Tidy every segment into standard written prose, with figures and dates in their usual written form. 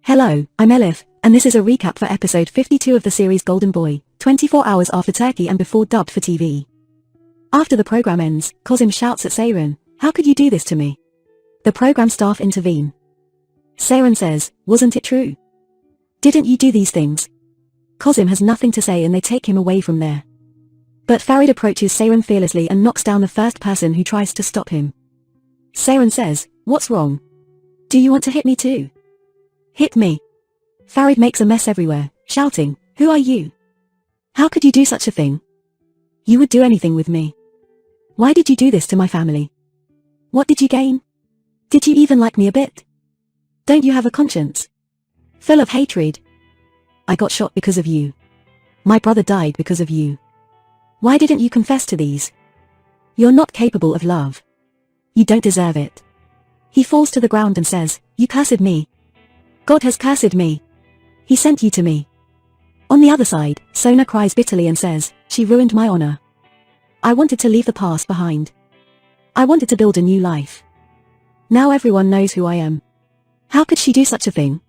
Hello, I'm Elif, and this is a recap for episode 52 of the series Golden Boy, 24 hours after Turkey and before dubbed for TV. After the program ends, Kozim shouts at Seyran, "How could you do this to me?" The program staff intervene. Seyran says, "Wasn't it true? Didn't you do these things?" Kozim has nothing to say and they take him away from there. But Ferit approaches Seyran fearlessly and knocks down the first person who tries to stop him. Seyran says, "What's wrong? Do you want to hit me too?" "Hit me." Ferit makes a mess everywhere, shouting, "Who are you? How could you do such a thing? You would do anything with me. Why did you do this to my family? What did you gain? Did you even like me a bit? Don't you have a conscience? Full of hatred. I got shot because of you. My brother died because of you. Why didn't you confess to these? You're not capable of love. You don't deserve it." He falls to the ground and says, "You cursed me. God has cursed me. He sent you to me." On the other side, Sona cries bitterly and says, "She ruined my honor. I wanted to leave the past behind. I wanted to build a new life. Now everyone knows who I am. How could she do such a thing?"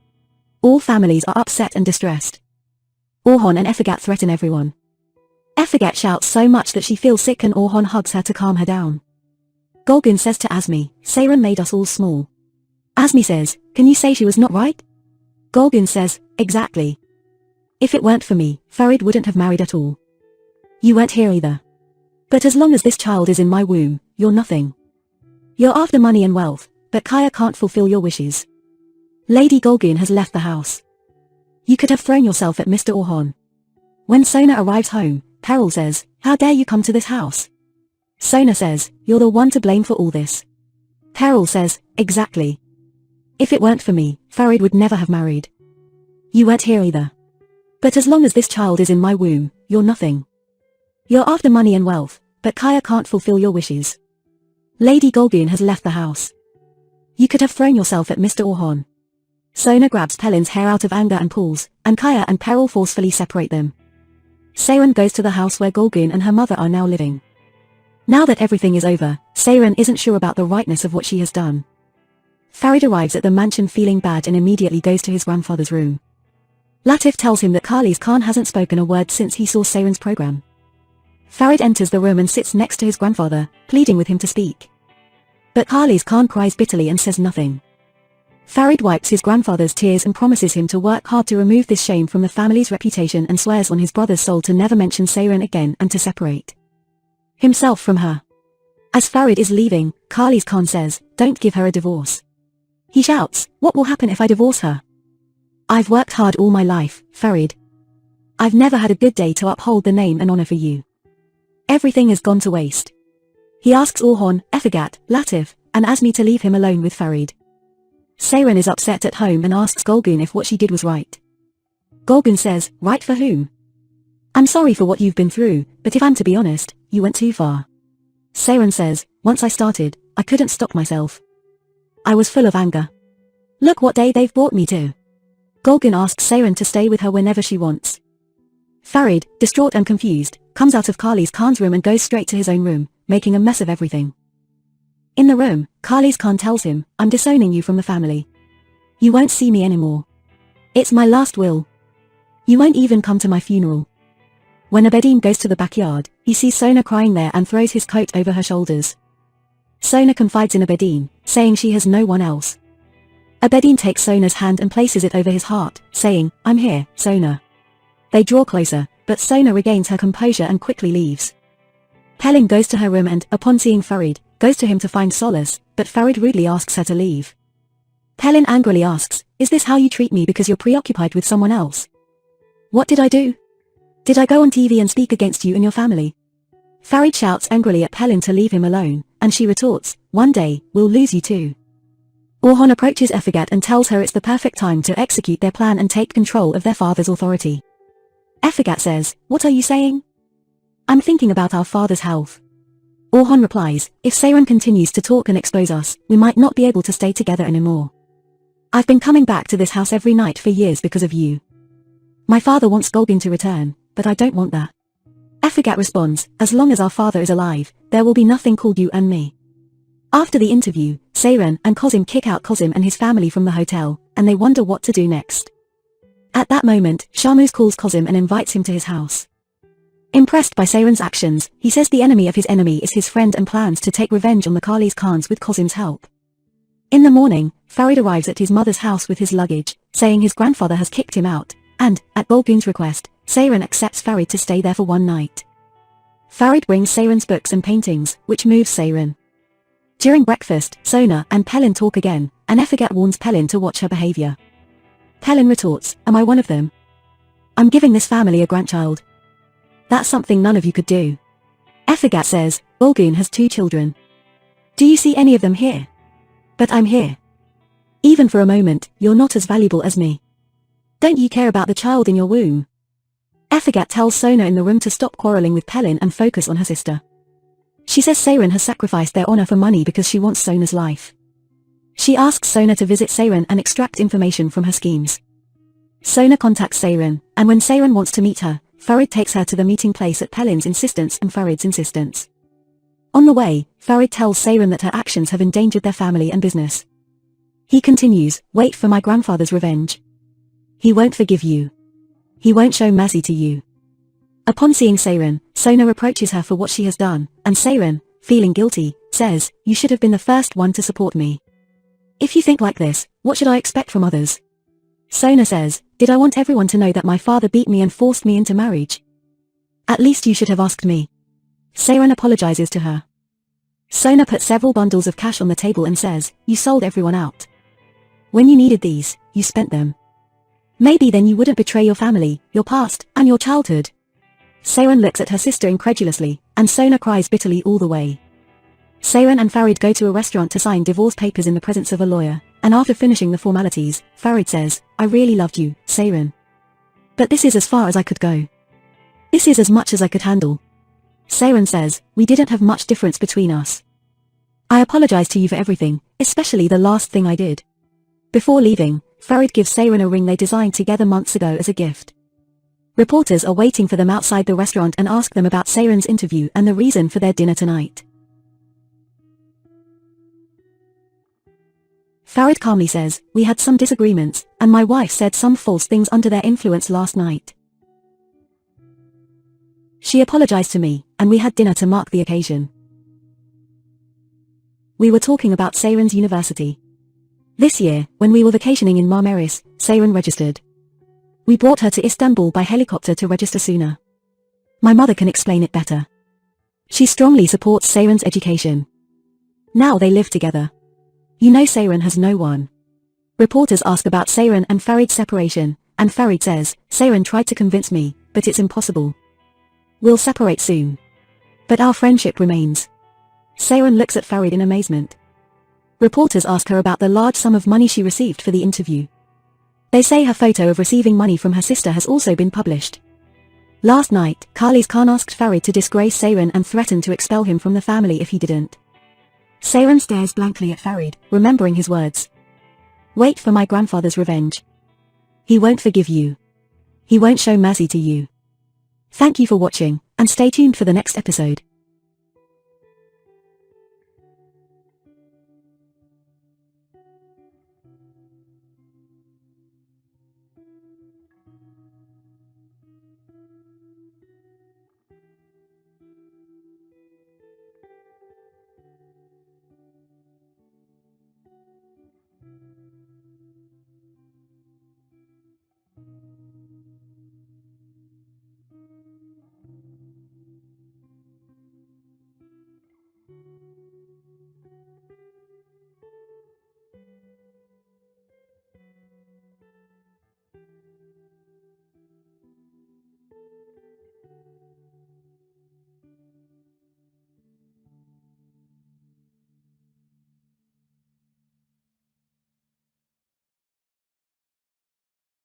All families are upset and distressed. Orhan and Efegat threaten everyone. Efegat shouts so much that she feels sick and Orhan hugs her to calm her down. Golgun says to Azmi, "Seyran made us all small." Azmi says, "Can you say she was not right?" Golgun says, "Exactly. If it weren't for me, Ferit wouldn't have married at all. You weren't here either. But as long as this child is in my womb, you're nothing. You're after money and wealth, but Kaya can't fulfill your wishes. Lady Golgun has left the house. You could have thrown yourself at Mr. Orhan." When Sona arrives home, Peril says, "How dare you come to this house?" Sona says, "You're the one to blame for all this." Peril says, "Exactly. If it weren't for me, Ferit would never have married. You weren't here either. But as long as this child is in my womb, you're nothing. You're after money and wealth, but Kaya can't fulfill your wishes. Lady Golgun has left the house. You could have thrown yourself at Mr. Orhan." Sona grabs Pelin's hair out of anger and pulls, and Kaya and Peril forcefully separate them. Seyran goes to the house where Golgun and her mother are now living. Now that everything is over, Seyran isn't sure about the rightness of what she has done. Ferit arrives at the mansion feeling bad and immediately goes to his grandfather's room. Latif tells him that Khalid Khan hasn't spoken a word since he saw Seyran's program. Ferit enters the room and sits next to his grandfather, pleading with him to speak. But Khalid Khan cries bitterly and says nothing. Ferit wipes his grandfather's tears and promises him to work hard to remove this shame from the family's reputation and swears on his brother's soul to never mention Seyran again and to separate himself from her. As Ferit is leaving, Khalid Khan says, "Don't give her a divorce." He shouts, "What will happen if I divorce her? I've worked hard all my life, Ferit. I've never had a good day to uphold the name and honor for you. Everything has gone to waste." He asks Orhan, Efegat, Latif, and Azmi to leave him alone with Ferit. Seyran is upset at home and asks Golgun if what she did was right. Golgun says, "Right for whom? I'm sorry for what you've been through, but if I'm to be honest, you went too far." Seyran says, "Once I started, I couldn't stop myself. I was full of anger. Look what day they've brought me to." Golgun asks Seyran to stay with her whenever she wants. Ferit, distraught and confused, comes out of Khalid Khan's room and goes straight to his own room, making a mess of everything. In the room, Khalid Khan tells him, "I'm disowning you from the family. You won't see me anymore. It's my last will. You won't even come to my funeral." When Abedin goes to the backyard, he sees Sona crying there and throws his coat over her shoulders. Sona confides in Abedin, saying she has no one else. Abedin takes Sona's hand and places it over his heart, saying, "I'm here, Sona." They draw closer, but Sona regains her composure and quickly leaves. Pelin goes to her room and, upon seeing Ferit, goes to him to find solace, but Ferit rudely asks her to leave. Pelin angrily asks, "Is this how you treat me because you're preoccupied with someone else? What did I do? Did I go on TV and speak against you and your family?" Ferit shouts angrily at Pelin to leave him alone, and she retorts, "One day, we'll lose you too." Orhan approaches Efegat and tells her it's the perfect time to execute their plan and take control of their father's authority. Efegat says, "What are you saying?" "I'm thinking about our father's health." Orhan replies, "If Seyran continues to talk and expose us, we might not be able to stay together anymore. I've been coming back to this house every night for years because of you. My father wants Golgun to return, but I don't want that." Efegat responds, "As long as our father is alive, there will be nothing called you and me. After the interview, Seyran and Kozim kick out Kozim and his family from the hotel, and they wonder what to do next. At that moment, Shamus calls Kozim and invites him to his house. Impressed by Seyran's actions, he says the enemy of his enemy is his friend and plans to take revenge on the Khalis Khans with Kozim's help. In the morning, Ferit arrives at his mother's house with his luggage, saying his grandfather has kicked him out, and, at Bulgun's request, Seyran accepts Ferit to stay there for one night. Ferit brings Seyran's books and paintings, which moves Seyran. During breakfast, Sona and Pelin talk again, and Efegat warns Pelin to watch her behavior. Pelin retorts, "Am I one of them? I'm giving this family a grandchild. That's something none of you could do." Efegat says, "Bulgun has 2 children. Do you see any of them here? But I'm here. Even for a moment, you're not as valuable as me. Don't you care about the child in your womb?" Efegat tells Sona in the room to stop quarreling with Pelin and focus on her sister. She says Seyran has sacrificed their honor for money because she wants Sona's life. She asks Sona to visit Seyran and extract information from her schemes. Sona contacts Seyran, and when Seyran wants to meet her, Ferit takes her to the meeting place at Pelin's insistence and Ferit's insistence. On the way, Ferit tells Seyran that her actions have endangered their family and business. He continues, "Wait for my grandfather's revenge. He won't forgive you. He won't show mercy to you." Upon seeing Seyran, Sona reproaches her for what she has done, and Seyran, feeling guilty, says, "You should have been the first one to support me. If you think like this, what should I expect from others?" Sona says, "Did I want everyone to know that my father beat me and forced me into marriage? At least you should have asked me." Seyran apologizes to her. Sona puts several bundles of cash on the table and says, "You sold everyone out. When you needed these, you spent them. Maybe then you wouldn't betray your family, your past, and your childhood." Seyran looks at her sister incredulously, and Sona cries bitterly all the way. Seyran and Ferit go to a restaurant to sign divorce papers in the presence of a lawyer, and after finishing the formalities, Ferit says, "I really loved you, Seyran. But this is as far as I could go. This is as much as I could handle." Seyran says, "We didn't have much difference between us. I apologize to you for everything, especially the last thing I did." Before leaving, Ferit gives Seyran a ring they designed together months ago as a gift. Reporters are waiting for them outside the restaurant and ask them about Seyran's interview and the reason for their dinner tonight. Ferit calmly says, "We had some disagreements, and my wife said some false things under their influence last night. She apologized to me, and we had dinner to mark the occasion. We were talking about Seyran's university. This year, when we were vacationing in Marmaris, Seyran registered. We brought her to Istanbul by helicopter to register sooner. My mother can explain it better. She strongly supports Seyran's education. Now they live together. You know Seyran has no one." Reporters ask about Seyran and Ferit's separation, and Ferit says, "Seyran tried to convince me, but it's impossible. We'll separate soon. But our friendship remains." Seyran looks at Ferit in amazement. Reporters ask her about the large sum of money she received for the interview. They say her photo of receiving money from her sister has also been published. Last night, Khalis Khan asked Ferit to disgrace Seyran and threatened to expel him from the family if he didn't. Seyran stares blankly at Ferit, remembering his words. "Wait for my grandfather's revenge. He won't forgive you. He won't show mercy to you." Thank you for watching, and stay tuned for the next episode.